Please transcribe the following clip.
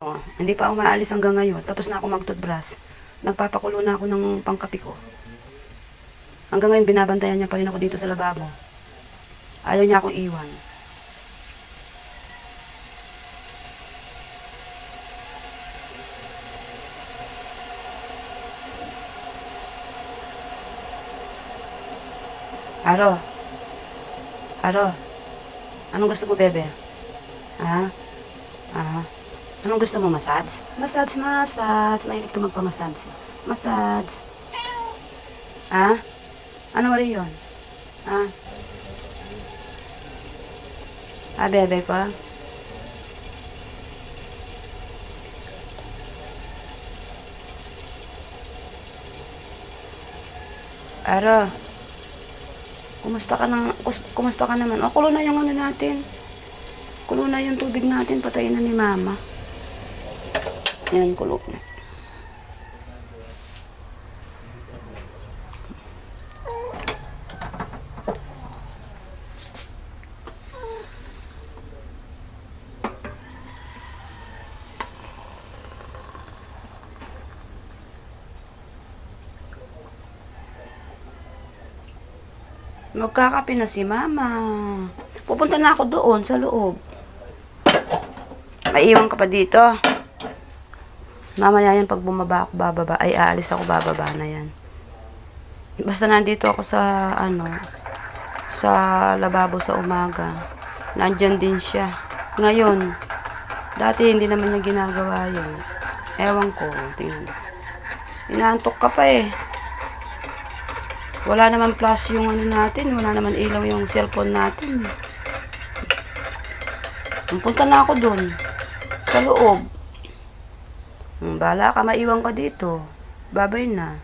Oh, hindi pa ako maalis hanggang ngayon. Tapos na ako mag-toothbrush. Nagpapakulo na ako ng pangkapi ko. Hanggang ngayon, binabantayan niya pa rin ako dito sa lababo. Ayaw niya akong iwan. Aro, aro, anong gusto mo, bebe? Ha? Ha? Anong gusto mo, massage? Massage, massage. Mahilig ka magpamassage. Massage. Ha? Ano ba rin yun? Ha? Ha, bebe ko? Aro, kumusta ka naman? O, kulo na yung ano natin. Kulo na yung tubig natin. Patayin na ni mama. Yan, kulo na. Magkakape na si mama. Pupunta na ako doon sa loob. Maiwan ka pa dito. Mamaya yan pag bumaba ako bababa. Ay aalis ako bababa na yan. Basta nandito ako sa sa lababo sa umaga. Nandyan din siya. Ngayon, dati hindi naman niya ginagawa yun. Ewan ko. Tingnan. Inaantok ka pa eh. Wala naman plus yung ano natin. Wala naman ilaw yung cellphone natin. Punta na ako dun. Sa loob. Bala ka, maiwan ka dito. Babay na.